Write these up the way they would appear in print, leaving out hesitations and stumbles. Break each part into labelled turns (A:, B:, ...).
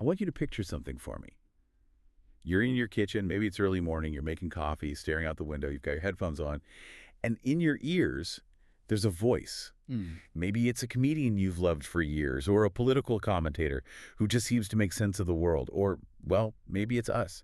A: I want you to picture something for me. You're in your kitchen, maybe it's early morning, you're making coffee, staring out the window, you've got your headphones on, and in your ears, there's a voice. Maybe it's a comedian you've loved for years, or a political commentator who just seems to make sense of the world, or, well, maybe it's us.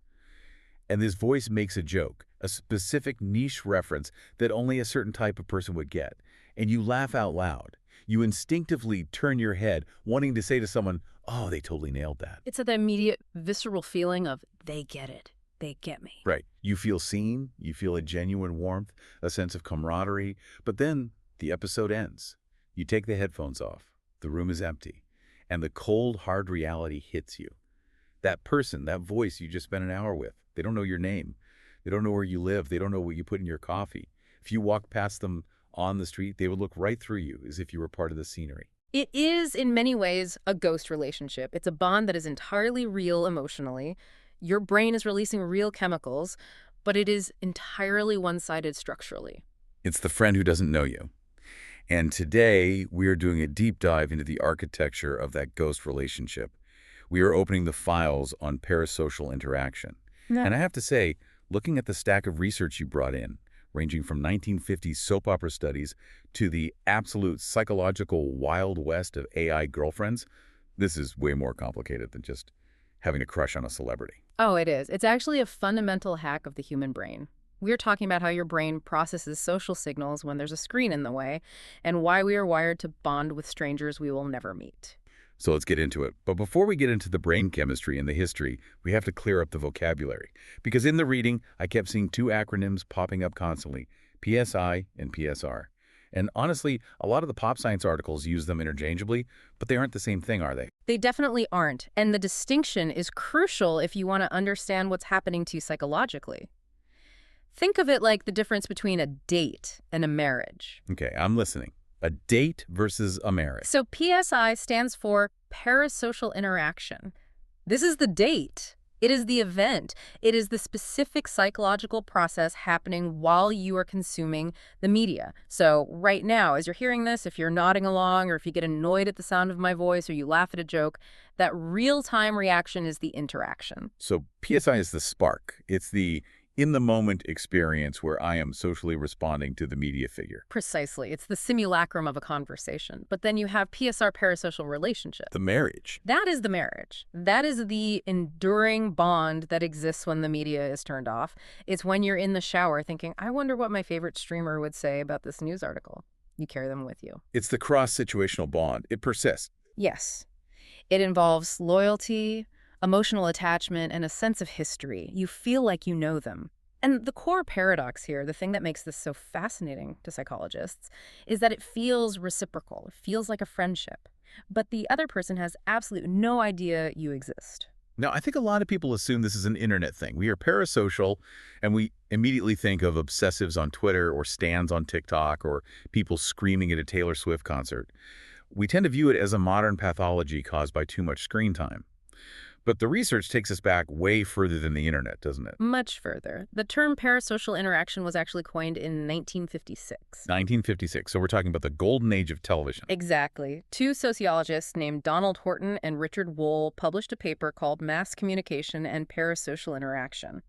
A: And this voice makes a joke, a specific niche reference that only a certain type of person would get. And you laugh out loud. You instinctively turn your head, wanting to say to someone, oh, they totally nailed that.
B: It's that immediate visceral feeling of, they get it. They get me.
A: Right. You feel seen, you feel a genuine warmth, a sense of camaraderie, but then the episode ends. You take the headphones off, the room is empty, and the cold, hard reality hits you. That person, that voice you just spent an hour with, they don't know your name. They don't know where you live. They don't know what you put in your coffee. If you walk past them on the street, they would look right through you as if you were part of the scenery.
B: It is, in many ways, a ghost relationship. It's a bond that is entirely real emotionally. Your brain is releasing real chemicals, but it is entirely one-sided structurally.
A: It's the friend who doesn't know you. And today, we are doing a deep dive into the architecture of that ghost relationship. We are opening the files on parasocial interaction.
B: Yeah.
A: And I have to say, looking at the stack of research you brought in, ranging from 1950s soap opera studies to the absolute psychological Wild West of AI girlfriends, this is way more complicated than just having a crush on a celebrity.
B: Oh, it is. It's actually a fundamental hack of the human brain. We're talking about how your brain processes social signals when there's a screen in the way, and why we are wired to bond with strangers we will never meet.
A: So let's get into it. But before we get into the brain chemistry and the history, we have to clear up the vocabulary. Because in the reading, I kept seeing two acronyms popping up constantly, PSI and PSR. And honestly, a lot of the pop science articles use them interchangeably, but they aren't the same thing, are they?
B: They definitely aren't, and the distinction is crucial if you want to understand what's happening to you psychologically. Think of it like the difference between a date and a marriage.
A: Okay, I'm listening. A date versus a marriage.
B: So PSI stands for parasocial interaction. This is the date. It is the event. It is the specific psychological process happening while you are consuming the media. So right now, as you're hearing this, if you're nodding along or if you get annoyed at the sound of my voice or you laugh at a joke, that real-time reaction is the interaction.
A: So PSI is the spark. It's the in-the-moment experience where I am socially responding to the media figure.
B: Precisely. It's the simulacrum of a conversation. But then you have PSR, parasocial relationship.
A: The marriage.
B: That is the marriage. That is the enduring bond that exists when the media is turned off. It's when you're in the shower thinking, I wonder what my favorite streamer would say about this news article. You carry them with you.
A: It's the cross-situational bond. It persists.
B: Yes. It involves loyalty, emotional attachment, and a sense of history. You feel like you know them. And the core paradox here, the thing that makes this so fascinating to psychologists, is that it feels reciprocal. It feels like a friendship. But the other person has absolutely no idea you exist.
A: Now, I think a lot of people assume this is an internet thing. We are parasocial, and we immediately think of obsessives on Twitter or stans on TikTok or people screaming at a Taylor Swift concert. We tend to view it as a modern pathology caused by too much screen time. But the research takes us back way further than the internet, doesn't it?
B: Much further. The term parasocial interaction was actually coined in 1956.
A: 1956. So we're talking about the golden age of television.
B: Exactly. Two sociologists named Donald Horton and Richard Wohl published a paper called Mass Communication and Parasocial Interaction.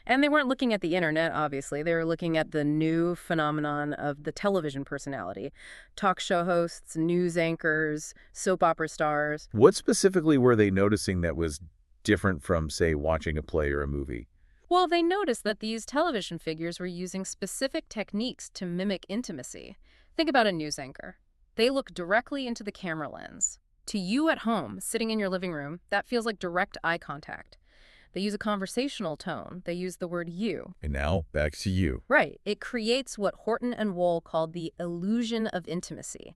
B: And they weren't looking at the internet, obviously. They were looking at the new phenomenon of the television personality. Talk show hosts, news anchors, soap opera stars.
A: What specifically were they noticing that was different from, say, watching a play or a movie?
B: Well, they noticed that these television figures were using specific techniques to mimic intimacy. Think about a news anchor. They look directly into the camera lens. To you at home, sitting in your living room, that feels like direct eye contact. They use a conversational tone. They use the word you.
A: And now, back to you.
B: Right. It creates what Horton and Wohl called the illusion of intimacy.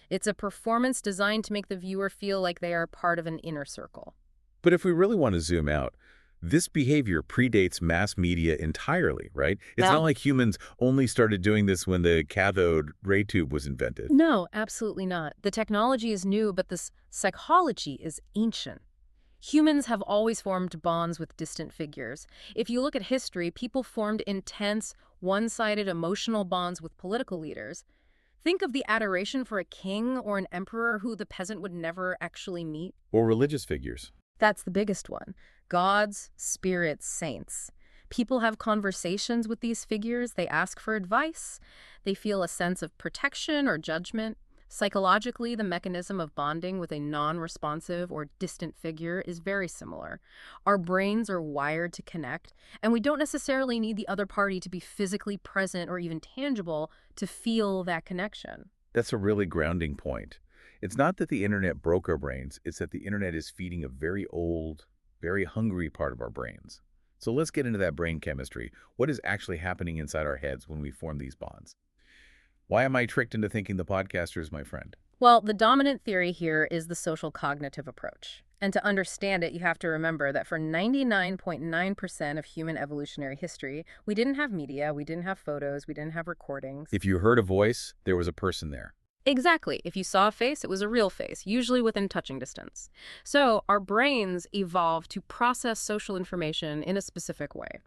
B: It's a performance designed to make the viewer feel like they are part of an inner circle.
A: But if we really want to zoom out, this behavior predates mass media entirely, right? It's not like humans only started doing this when the cathode ray tube was invented.
B: No, absolutely not. The technology is new, but this psychology is ancient. Humans have always formed bonds with distant figures. If you look at history, people formed intense, one-sided emotional bonds with political leaders. Think of the adoration for a king or an emperor who the peasant would never actually meet.
A: Or religious figures.
B: That's the biggest one. Gods, spirits, saints. People have conversations with these figures. They ask for advice. They feel a sense of protection or judgment. Psychologically, the mechanism of bonding with a non-responsive or distant figure is very similar. Our brains are wired to connect, and we don't necessarily need the other party to be physically present or even tangible to feel that connection.
A: That's a really grounding point. It's not that the internet broke our brains, it's that the internet is feeding a very old, very hungry part of our brains. So let's get into that brain chemistry. What is actually happening inside our heads when we form these bonds? Why am I tricked into thinking the podcaster is my friend?
B: Well, the dominant theory here is the social cognitive approach. And to understand it, you have to remember that for 99.9% of human evolutionary history, we didn't have media, we didn't have photos, we didn't have recordings.
A: If you heard a voice, there was a person there.
B: Exactly. If you saw a face, it was a real face, usually within touching distance. So our brains evolved to process social information in a specific way.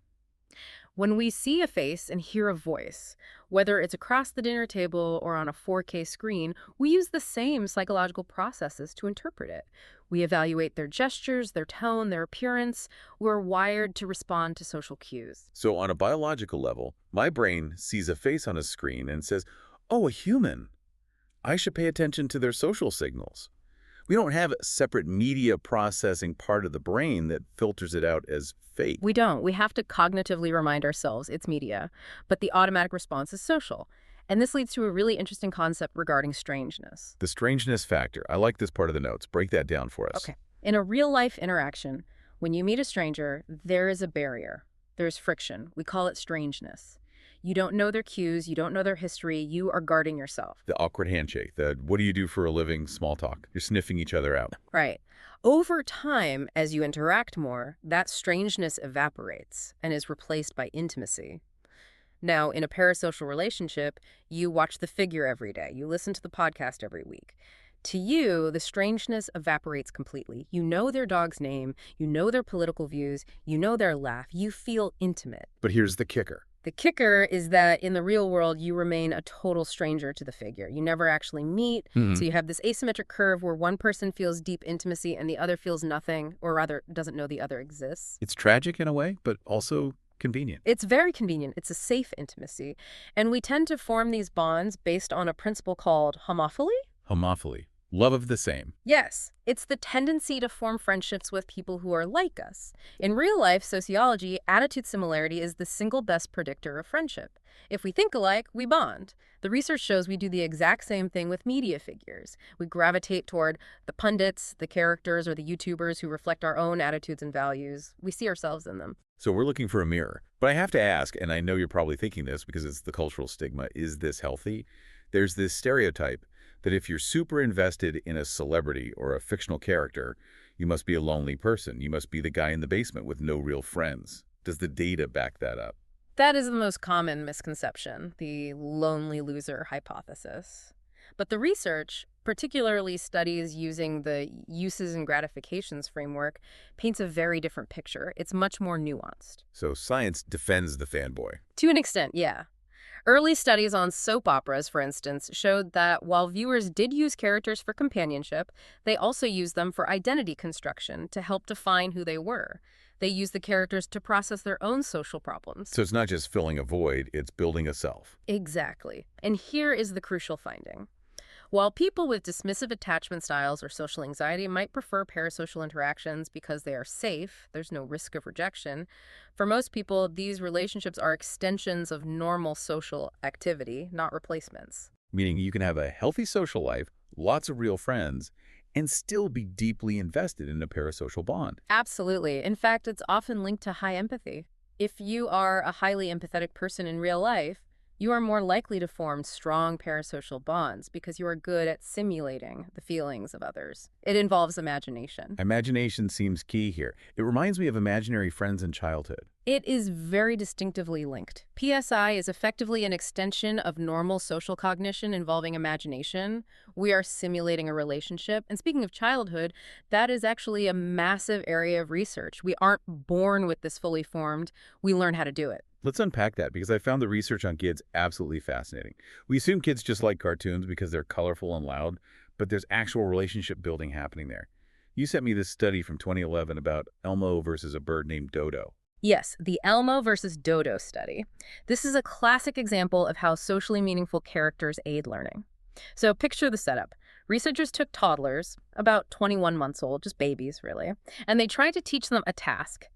B: When we see a face and hear a voice, whether it's across the dinner table or on a 4K screen, we use the same psychological processes to interpret it. We evaluate their gestures, their tone, their appearance. We're wired to respond to social cues.
A: So on a biological level, my brain sees a face on a screen and says, oh, a human. I should pay attention to their social signals. We don't have a separate media processing part of the brain that filters it out as fake.
B: We don't. We have to cognitively remind ourselves it's media, but the automatic response is social. And this leads to a really interesting concept regarding strangeness.
A: The strangeness factor. I like this part of the notes. Break that down for us.
B: Okay. In a real-life interaction, when you meet a stranger, there is a barrier. There's friction. We call it strangeness. You don't know their cues, you don't know their history, you are guarding yourself.
A: The awkward handshake, the what do you do for a living small talk. You're sniffing each other out.
B: Right. Over time, as you interact more, that strangeness evaporates and is replaced by intimacy. Now, in a parasocial relationship, you watch the figure every day, you listen to the podcast every week. To you, the strangeness evaporates completely. You know their dog's name, you know their political views, you know their laugh, you feel intimate.
A: But here's the kicker.
B: The kicker is that in the real world, you remain a total stranger to the figure. You never actually meet, so you have this asymmetric curve where one person feels deep intimacy and the other feels nothing, or rather doesn't know the other exists.
A: It's tragic in a way, but also convenient.
B: It's very convenient. It's a safe intimacy. And we tend to form these bonds based on a principle called homophily.
A: Homophily. Love of the same.
B: Yes, it's the tendency to form friendships with people who are like us. In real-life sociology, attitude similarity is the single best predictor of friendship. If we think alike, we bond. The research shows we do the exact same thing with media figures. We gravitate toward the pundits, the characters, or the YouTubers who reflect our own attitudes and values. We see ourselves in them.
A: So we're looking for a mirror. But I have to ask, and I know you're probably thinking this because it's the cultural stigma, is this healthy? There's this stereotype that if you're super invested in a celebrity or a fictional character, you must be a lonely person. You must be the guy in the basement with no real friends. Does the data back that up?
B: That is the most common misconception, the lonely loser hypothesis. But the research, particularly studies using the uses and gratifications framework, paints a very different picture. It's much more nuanced.
A: So science defends the fanboy.
B: To an extent, yeah. Early studies on soap operas, for instance, showed that while viewers did use characters for companionship, they also used them for identity construction to help define who they were. They used the characters to process their own social problems.
A: So it's not just filling a void, it's building a self.
B: Exactly. And here is the crucial finding. While people with dismissive attachment styles or social anxiety might prefer parasocial interactions because they are safe, there's no risk of rejection, for most people, these relationships are extensions of normal social activity, not replacements.
A: Meaning you can have a healthy social life, lots of real friends, and still be deeply invested in a parasocial bond.
B: Absolutely. In fact, it's often linked to high empathy. If you are a highly empathetic person in real life, you are more likely to form strong parasocial bonds because you are good at simulating the feelings of others. It involves imagination.
A: Imagination seems key here. It reminds me of imaginary friends in childhood.
B: It is very distinctively linked. PSI is effectively an extension of normal social cognition involving imagination. We are simulating a relationship. And speaking of childhood, that is actually a massive area of research. We aren't born with this fully formed. We learn how to do it.
A: Let's unpack that because I found the research on kids absolutely fascinating. We assume kids just like cartoons because they're colorful and loud, but there's actual relationship building happening there. You sent me this study from 2011 about Elmo versus a bird named Dodo.
B: Yes, the Elmo versus Dodo study. This is a classic example of how socially meaningful characters aid learning. So picture the setup. Researchers took toddlers, about 21 months old, just babies really, and they tried to teach them a task: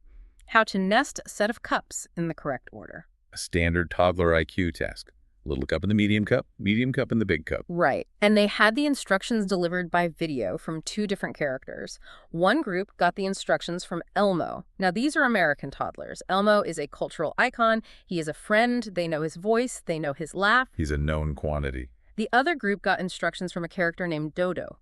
B: how to nest a set of cups in the correct order.
A: A standard toddler IQ task. Little cup in the medium cup in the big cup.
B: Right. And they had the instructions delivered by video from two different characters. One group got the instructions from Elmo. Now, these are American toddlers. Elmo is a cultural icon. He is a friend. They know his voice. They know his laugh.
A: He's a known quantity.
B: The other group got instructions from a character named Dodo.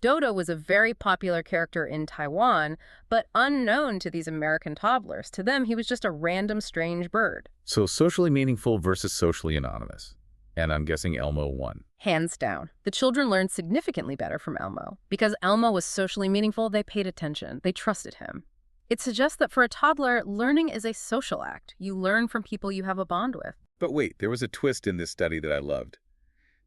B: Dodo was a very popular character in Taiwan, but unknown to these American toddlers. To them, he was just a random strange bird.
A: So socially meaningful versus socially anonymous. And I'm guessing Elmo won.
B: Hands down. The children learned significantly better from Elmo. Because Elmo was socially meaningful, they paid attention. They trusted him. It suggests that for a toddler, learning is a social act. You learn from people you have a bond with.
A: But wait, there was a twist in this study that I loved.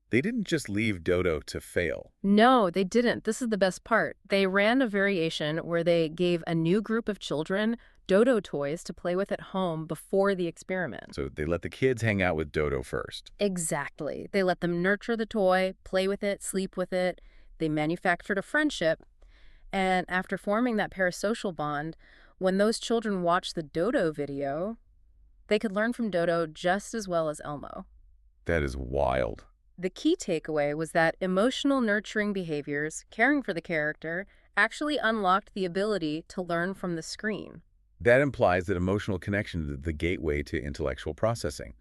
A: They didn't just leave Dodo to fail.
B: No, they didn't. This is the best part. They ran a variation where they gave a new group of children Dodo toys to play with at home before the experiment.
A: So they let the kids hang out with Dodo first.
B: Exactly. They let them nurture the toy, play with it, sleep with it. They manufactured a friendship. And after forming that parasocial bond, when those children watched the Dodo video, they could learn from Dodo just as well as Elmo.
A: That is wild.
B: The key takeaway was that emotional nurturing behaviors, caring for the character, actually unlocked the ability to learn from the screen.
A: That implies that emotional connection is the gateway to intellectual processing.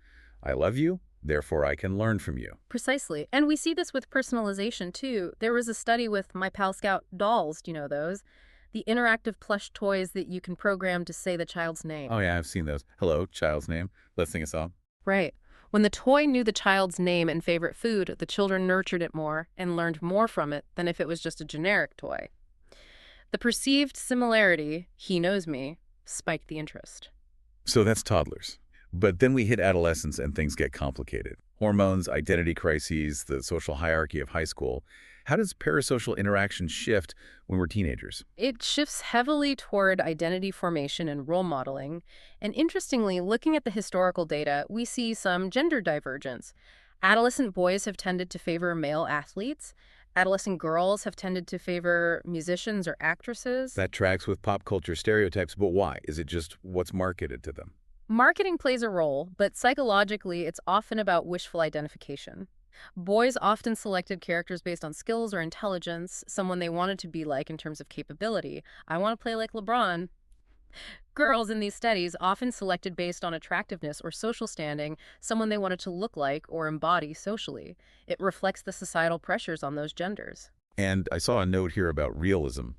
A: I love you, therefore I can learn from you.
B: Precisely. And we see this with personalization, too. There was a study with My Pal Scout dolls, do you know those? The interactive plush toys that you can program to say the child's name.
A: Oh yeah, I've seen those. Hello, child's name. Let's sing a song.
B: Right. When the toy knew the child's name and favorite food, the children nurtured it more and learned more from it than if it was just a generic toy. The perceived similarity, he knows me, spiked the interest.
A: So that's toddlers. But then we hit adolescence and things get complicated. Hormones, identity crises, the social hierarchy of high school. How does parasocial interaction shift when we're teenagers?
B: It shifts heavily toward identity formation and role modeling. And interestingly, looking at the historical data, we see some gender divergence. Adolescent boys have tended to favor male athletes. Adolescent girls have tended to favor musicians or actresses.
A: That tracks with pop culture stereotypes, but why? Is it just what's marketed to them?
B: Marketing plays a role, but psychologically, it's often about wishful identification. Boys often selected characters based on skills or intelligence, someone they wanted to be like in terms of capability. I want to play like LeBron. Girls in these studies often selected based on attractiveness or social standing, someone they wanted to look like or embody socially. It reflects the societal pressures on those genders.
A: And I saw a note here about realism.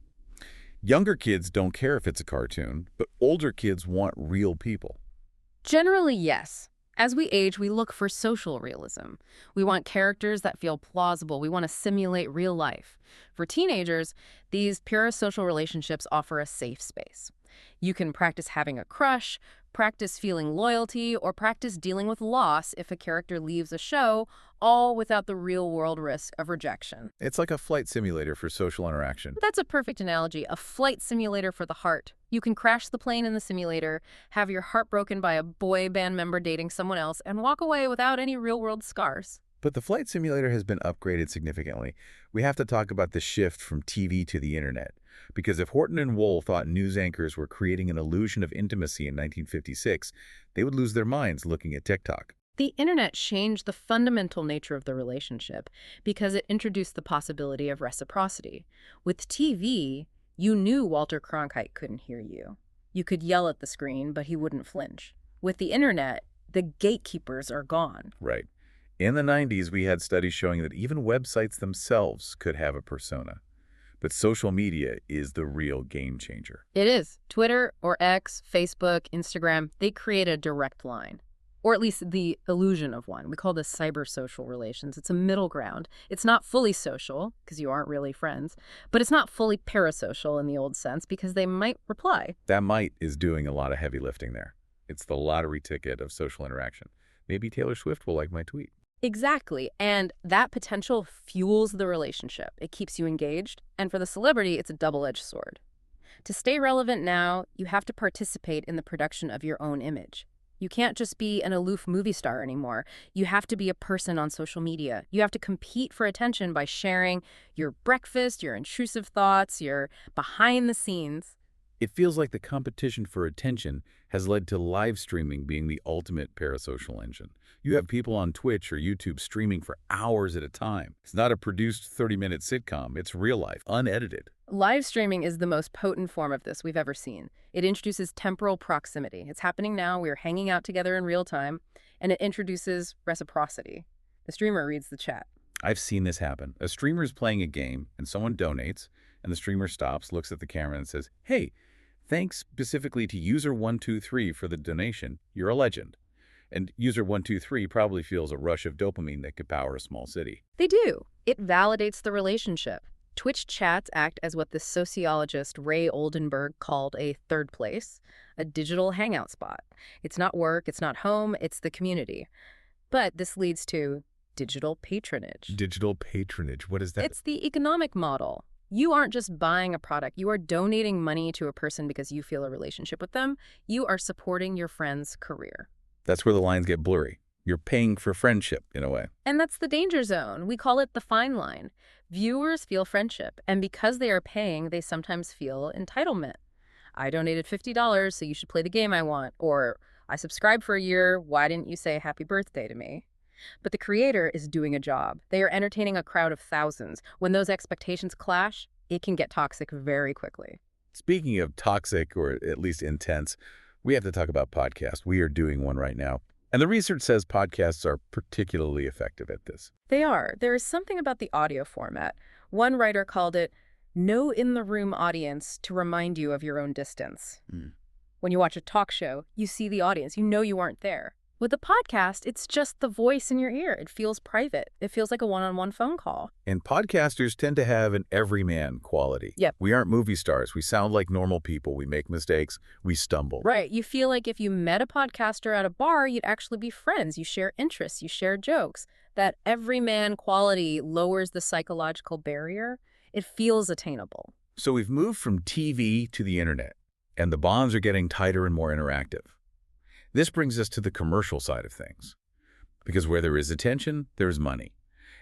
A: Younger kids don't care if it's a cartoon, but older kids want real people.
B: Generally, yes. As we age, we look for social realism. We want characters that feel plausible. We want to simulate real life. For teenagers, these parasocial relationships offer a safe space. You can practice having a crush, practice feeling loyalty, or practice dealing with loss if a character leaves a show, all without the real-world risk of rejection.
A: It's like a flight simulator for social interaction.
B: That's a perfect analogy, a flight simulator for the heart. You can crash the plane in the simulator, have your heart broken by a boy band member dating someone else, and walk away without any real-world scars.
A: But the flight simulator has been upgraded significantly. We have to talk about the shift from TV to the internet. Because if Horton and Wohl thought news anchors were creating an illusion of intimacy in 1956, they would lose their minds looking at TikTok.
B: The internet changed the fundamental nature of the relationship because it introduced the possibility of reciprocity. With TV, you knew Walter Cronkite couldn't hear you. You could yell at the screen, but he wouldn't flinch. With the internet, the gatekeepers are gone.
A: Right. In the 90s, we had studies showing that even websites themselves could have a persona. But social media is the real game changer.
B: It is. Twitter or X, Facebook, Instagram, they create a direct line. Or at least the illusion of one. We call this cybersocial relations. It's a middle ground. It's not fully social, because you aren't really friends, but it's not fully parasocial in the old sense, because they might reply.
A: That might is doing a lot of heavy lifting there. It's the lottery ticket of social interaction. Maybe Taylor Swift will like my tweet.
B: Exactly. And that potential fuels the relationship. It keeps you engaged. And for the celebrity, it's a double-edged sword. To stay relevant now, you have to participate in the production of your own image. You can't just be an aloof movie star anymore. You have to be a person on social media. You have to compete for attention by sharing your breakfast, your intrusive thoughts, your behind the scenes.
A: It feels like the competition for attention has led to live streaming being the ultimate parasocial engine. You have people on Twitch or YouTube streaming for hours at a time. It's not a produced 30-minute sitcom. It's real life, unedited.
B: Live streaming is the most potent form of this we've ever seen. It introduces temporal proximity. It's happening now. We're hanging out together in real time. And it introduces reciprocity. The streamer reads the chat.
A: I've seen this happen. A streamer is playing a game and someone donates, and the streamer stops, looks at the camera and says, "Hey, thanks specifically to user123 for the donation. You're a legend." And user123 probably feels a rush of dopamine that could power a small city.
B: They do. It validates the relationship. Twitch chats act as what the sociologist Ray Oldenburg called a third place, a digital hangout spot. It's not work, it's not home, it's the community. But this leads to digital patronage.
A: Digital patronage, what is that?
B: It's the economic model. You aren't just buying a product. You are donating money to a person because you feel a relationship with them. You are supporting your friend's career.
A: That's where the lines get blurry. You're paying for friendship, in a way.
B: And that's the danger zone. We call it the fine line. Viewers feel friendship, and because they are paying, they sometimes feel entitlement. I donated $50, so you should play the game I want. Or, I subscribed for a year, why didn't you say happy birthday to me? But the creator is doing a job. They are entertaining a crowd of thousands. When those expectations clash, it can get toxic very quickly.
A: Speaking of toxic, or at least intense, we have to talk about podcasts. We are doing one right now. And the research says podcasts are particularly effective at this.
B: They are. There is something about the audio format. One writer called it no in-the-room audience to remind you of your own distance. When you watch a talk show, you see the audience. You know you aren't there. With a podcast, it's just the voice in your ear. It feels private. It feels like a one-on-one phone call.
A: And podcasters tend to have an everyman quality.
B: Yep.
A: We aren't movie stars. We sound like normal people. We make mistakes. We stumble.
B: Right. You feel like if you met a podcaster at a bar, you'd actually be friends. You share interests. You share jokes. That everyman quality lowers the psychological barrier. It feels attainable.
A: So we've moved from TV to the internet, and the bonds are getting tighter and more interactive. This brings us to the commercial side of things. Because where there is attention, there is money.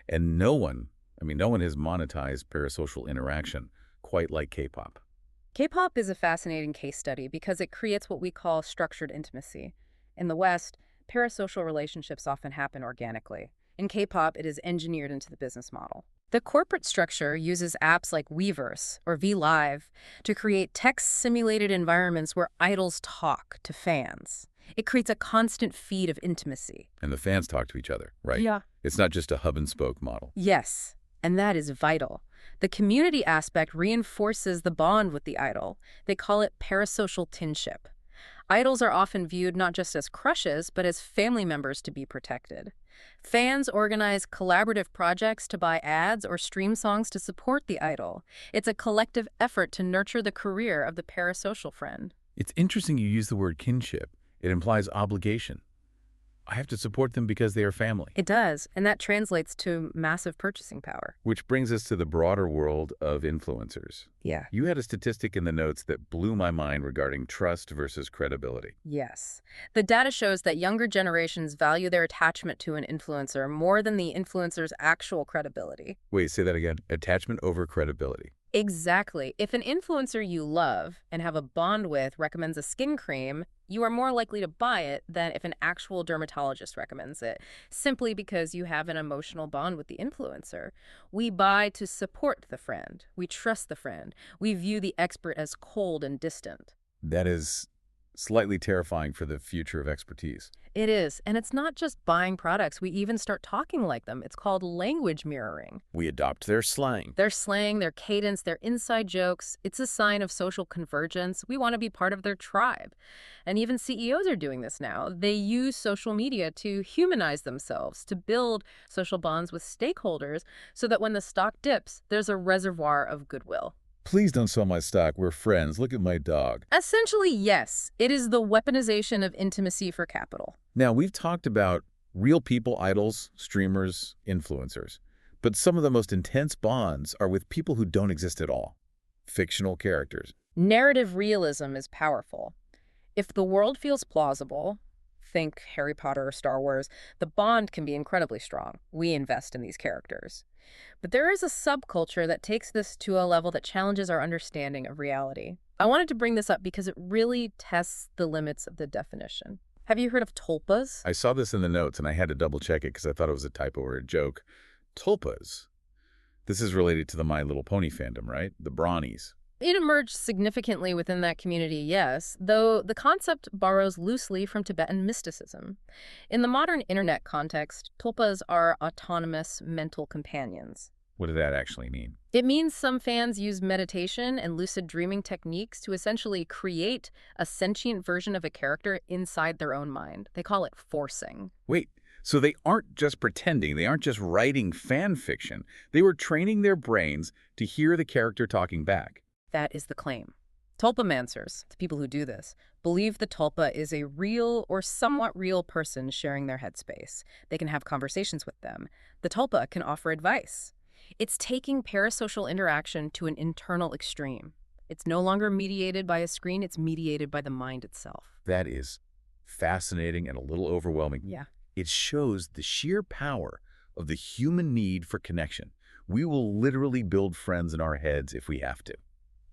A: And no one has monetized parasocial interaction quite like K-pop.
B: K-pop is a fascinating case study because it creates what we call structured intimacy. In the West, parasocial relationships often happen organically. In K-pop, it is engineered into the business model. The corporate structure uses apps like Weverse or VLive to create text-simulated environments where idols talk to fans. It creates a constant feed of intimacy.
A: And the fans talk to each other, right?
B: Yeah.
A: It's not just a hub-and-spoke model.
B: Yes, and that is vital. The community aspect reinforces the bond with the idol. They call it parasocial kinship. Idols are often viewed not just as crushes, but as family members to be protected. Fans organize collaborative projects to buy ads or stream songs to support the idol. It's a collective effort to nurture the career of the parasocial friend.
A: It's interesting you use the word kinship. It implies obligation. I have to support them because they are family.
B: It does, and that translates to massive purchasing power.
A: Which brings us to the broader world of influencers.
B: Yeah.
A: You had a statistic in the notes that blew my mind regarding trust versus credibility.
B: Yes. The data shows that younger generations value their attachment to an influencer more than the influencer's actual credibility.
A: Wait, say that again. Attachment over credibility.
B: Exactly. If an influencer you love and have a bond with recommends a skin cream, you are more likely to buy it than if an actual dermatologist recommends it, simply because you have an emotional bond with the influencer. We buy to support the friend. We trust the friend. We view the expert as cold and distant.
A: That is slightly terrifying for the future of expertise.
B: It is. And it's not just buying products. We even start talking like them. It's called language mirroring.
A: We adopt their slang.
B: Their slang, their cadence, their inside jokes. It's a sign of social convergence. We want to be part of their tribe. And even CEOs are doing this now. They use social media to humanize themselves, to build social bonds with stakeholders so that when the stock dips, there's a reservoir of goodwill.
A: Please don't sell my stock. We're friends. Look at my dog.
B: Essentially, yes. It is the weaponization of intimacy for capital.
A: Now, we've talked about Real people, idols, streamers, influencers. But some of the most intense bonds are with people who don't exist at all. Fictional characters.
B: Narrative realism is powerful. If the world feels plausible, think Harry Potter or Star Wars, the bond can be incredibly strong. We invest in these characters. But there is a subculture that takes this to a level that challenges our understanding of reality. I wanted to bring this up because it really tests the limits of the definition. Have you heard of tulpas?
A: I saw this in the notes and I had to double check it because I thought it was a typo or a joke. Tulpas. This is related to the My Little Pony fandom, right? The Brawnies.
B: It emerged significantly within that community, yes, though the concept borrows loosely from Tibetan mysticism. In the modern internet context, tulpas are autonomous mental companions.
A: What did that actually mean?
B: It means some fans use meditation and lucid dreaming techniques to essentially create a sentient version of a character inside their own mind. They call it forcing.
A: Wait, so they aren't just pretending, they aren't just writing fan fiction. They were training their brains to hear the character talking back.
B: That is the claim. Tulpamancers, the people who do this, believe the tulpa is a real or somewhat real person sharing their headspace. They can have conversations with them. The tulpa can offer advice. It's taking parasocial interaction to an internal extreme. It's no longer mediated by a screen, it's mediated by the mind itself.
A: That is fascinating and a little overwhelming.
B: Yeah.
A: It shows the sheer power of the human need for connection. We will literally build friends in our heads if we have to.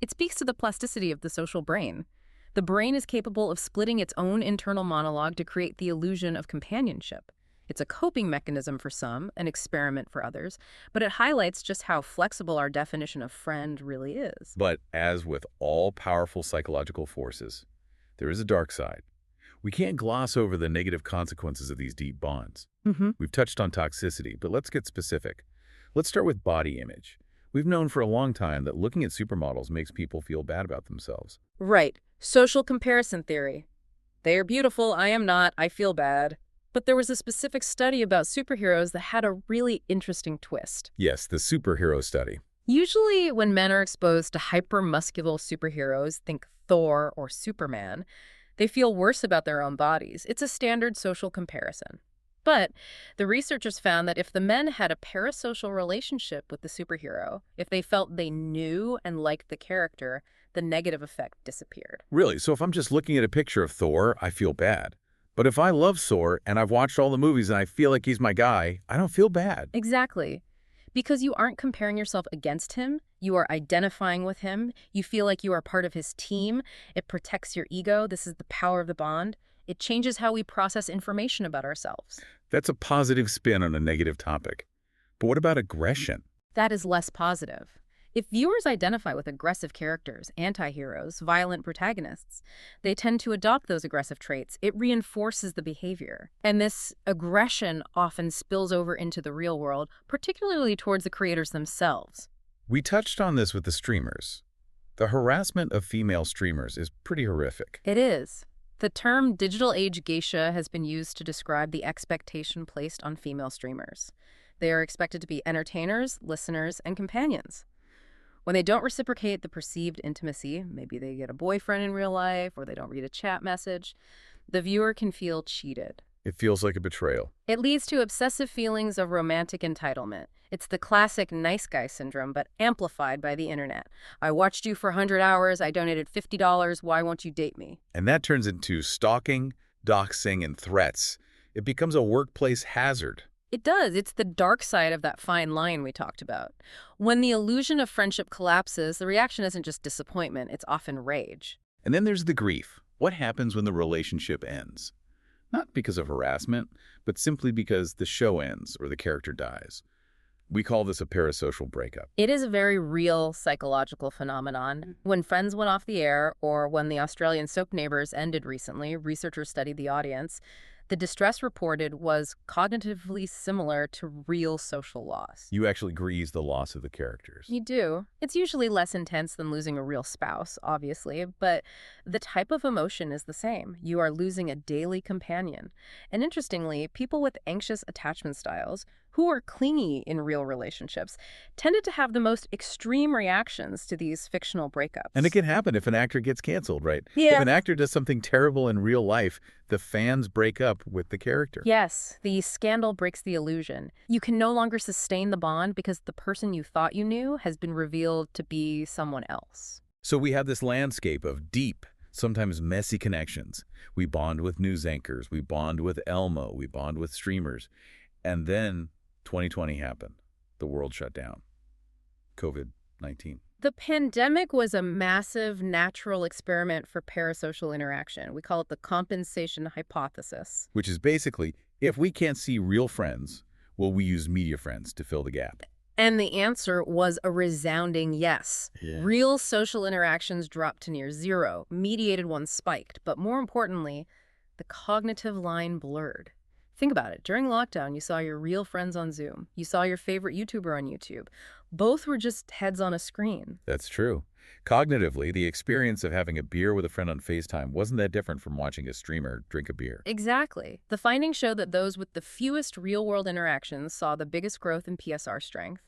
B: It speaks to the plasticity of the social brain. The brain is capable of splitting its own internal monologue to create the illusion of companionship. It's a coping mechanism for some, an experiment for others, but it highlights just how flexible our definition of friend really is.
A: But as with all powerful psychological forces, there is a dark side. We can't gloss over the negative consequences of these deep bonds. We've touched on toxicity, but let's get specific. Let's start with body image. We've known for a long time that looking at supermodels makes people feel bad about themselves.
B: Right. Social comparison theory. They are beautiful, I am not, I feel bad. But there was a specific study about superheroes that had a really interesting twist.
A: Yes, the superhero study.
B: Usually when men are exposed to hyper-muscular superheroes, think Thor or Superman, they feel worse about their own bodies. It's a standard social comparison. But the researchers found that if the men had a parasocial relationship with the superhero, if they felt they knew and liked the character, the negative effect disappeared.
A: Really? So if I'm just looking at a picture of Thor, I feel bad. But if I love Thor and I've watched all the movies and I feel like he's my guy, I don't feel bad.
B: Exactly. Because you aren't comparing yourself against him, you are identifying with him, you feel like you are part of his team, it protects your ego, this is the power of the bond. It changes how we process information about ourselves.
A: That's a positive spin on a negative topic. But what about aggression?
B: That is less positive. If viewers identify with aggressive characters, anti-heroes, violent protagonists, they tend to adopt those aggressive traits. It reinforces the behavior. And this aggression often spills over into the real world, particularly towards the creators themselves.
A: We touched on this with the streamers. The harassment of female streamers is pretty horrific.
B: It is. The term digital age geisha has been used to describe the expectation placed on female streamers. They are expected to be entertainers, listeners, and companions. When they don't reciprocate the perceived intimacy, maybe they get a boyfriend in real life or they don't read a chat message, the viewer can feel cheated.
A: It feels like a betrayal.
B: It leads to obsessive feelings of romantic entitlement. It's the classic nice guy syndrome, but amplified by the internet. I watched you for 100 hours, I donated $50, why won't you date me?
A: And that turns into stalking, doxing, and threats. It becomes a workplace hazard.
B: It does. It's the dark side of that fine line we talked about. When the illusion of friendship collapses, the reaction isn't just disappointment, it's often rage.
A: And then there's the grief. What happens when the relationship ends? Not because of harassment, but simply because the show ends or the character dies. We call this a parasocial breakup.
B: It is a very real psychological phenomenon. When Friends went off the air, or when the Australian soap Neighbours ended recently, researchers studied the audience. The distress reported was cognitively similar to real social loss.
A: You actually grieve the loss of the characters.
B: You do. It's usually less intense than losing a real spouse, obviously, but the type of emotion is the same. You are losing a daily companion. And interestingly, people with anxious attachment styles, who are clingy in real relationships, tended to have the most extreme reactions to these fictional breakups.
A: And it can happen if an actor gets canceled, right? If
B: Yeah.
A: an actor does something terrible in real life, the fans break up with the character.
B: Yes, the scandal breaks the illusion. You can no longer sustain the bond because the person you thought you knew has been revealed to be someone else.
A: So we have this landscape of deep, sometimes messy connections. We bond with news anchors, we bond with Elmo, we bond with streamers. And then 2020 happened. The world shut down. COVID-19.
B: The pandemic was a massive natural experiment for parasocial interaction. We call it the compensation hypothesis.
A: Which is basically, if we can't see real friends, will we use media friends to fill the gap?
B: And the answer was a resounding yes.
A: Yeah.
B: Real social interactions dropped to near zero. Mediated ones spiked. But more importantly, the cognitive line blurred. Think about it. During lockdown, you saw your real friends on Zoom. You saw your favorite YouTuber on YouTube. Both were just heads on a screen.
A: That's true. Cognitively, the experience of having a beer with a friend on FaceTime wasn't that different from watching a streamer drink a beer.
B: Exactly. The findings show that those with the fewest real-world interactions saw the biggest growth in PSR strength.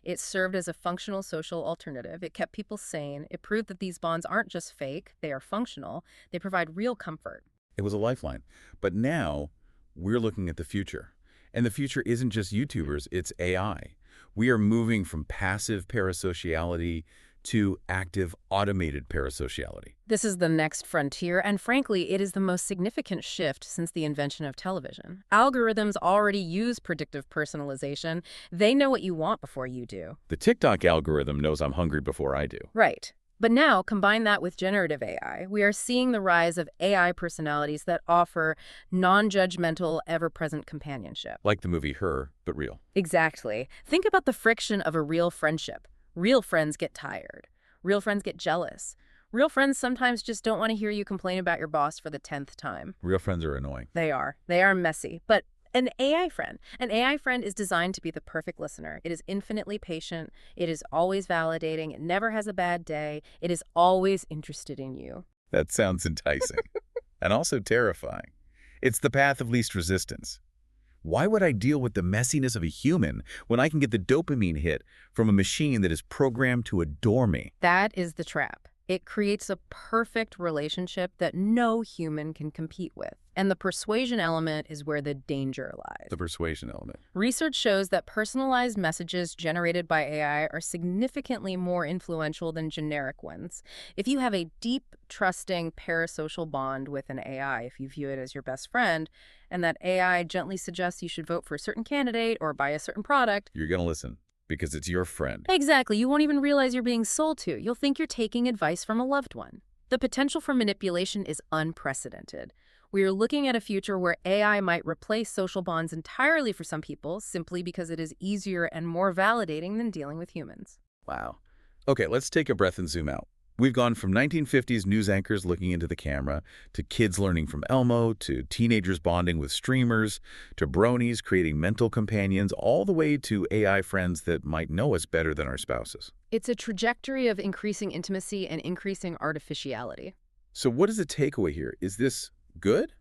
B: It served as a functional social alternative. It kept people sane. It proved that these bonds aren't just fake. They are functional. They provide real comfort.
A: It was a lifeline. But now, we're looking at the future. And the future isn't just YouTubers, it's AI. We are moving from passive parasociality to active automated parasociality.
B: This is the next frontier, and frankly, it is the most significant shift since the invention of television. Algorithms already use predictive personalization. They know what you want before you do.
A: The TikTok algorithm knows I'm hungry before I do.
B: Right. But now, combine that with generative AI, we are seeing the rise of AI personalities that offer non-judgmental, ever-present companionship.
A: Like the movie Her, but real.
B: Exactly. Think about the friction of a real friendship. Real friends get tired. Real friends get jealous. Real friends sometimes just don't want to hear you complain about your boss for the 10th time.
A: Real friends are annoying.
B: They are. They are messy. But an AI friend is designed to be the perfect listener. It is infinitely patient. It is always validating. It never has a bad day. It is always interested in you.
A: That sounds enticing. And also terrifying. It's the path of least resistance. Why would I deal with the messiness of a human when I can get the dopamine hit from a machine that is programmed to adore me?
B: That is the trap. It creates a perfect relationship that no human can compete with. And the persuasion element is where the danger lies.
A: The persuasion element.
B: Research shows that personalized messages generated by AI are significantly more influential than generic ones. If you have a deep, trusting, parasocial bond with an AI, if you view it as your best friend, and that AI gently suggests you should vote for a certain candidate or buy a certain product,
A: You're going to listen because it's your friend.
B: exactly, you won't even realize you're being sold to. You'll think you're taking advice from a loved one. The potential for manipulation is unprecedented. We are looking at a future where AI might replace social bonds entirely for some people simply because it is easier and more validating than dealing with humans.
A: Wow. Okay, let's take a breath and zoom out. We've gone from 1950s news anchors looking into the camera, to kids learning from Elmo, to teenagers bonding with streamers, to bronies creating mental companions, all the way to AI friends that might know us better than our spouses.
B: It's a trajectory of increasing intimacy and increasing artificiality.
A: So what is the takeaway here? Is this good,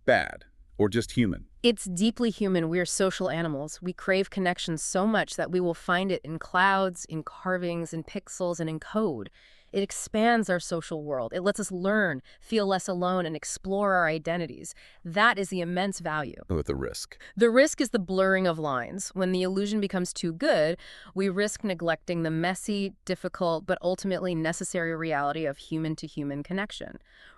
A: bad, or just human?
B: It's deeply human. We are social animals. We crave connection so much that we will find it in clouds, in carvings, in pixels, and in code. It expands our social world. It lets us learn, feel less alone, and explore our identities. That is the immense value.
A: With the risk.
B: The risk is the blurring of lines. When the illusion becomes too good, we risk neglecting the messy, difficult, but ultimately necessary reality of human-to-human connection.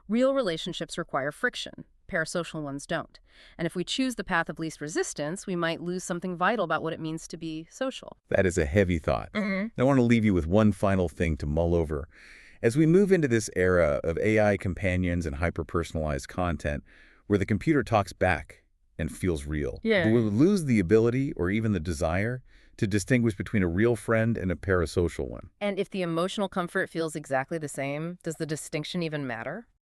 B: Real relationships require friction. Parasocial ones don't. And if we choose the path of least resistance, we might lose something vital about what it means to be social.
A: That is a heavy thought. And I want to leave you with one final thing to mull over. As we move into this era of AI companions and hyper-personalized content, where the computer talks back and feels real, we'll lose the ability or even the desire to distinguish between a real friend and a parasocial one.
B: And if the emotional comfort feels exactly the same, does the distinction even matter?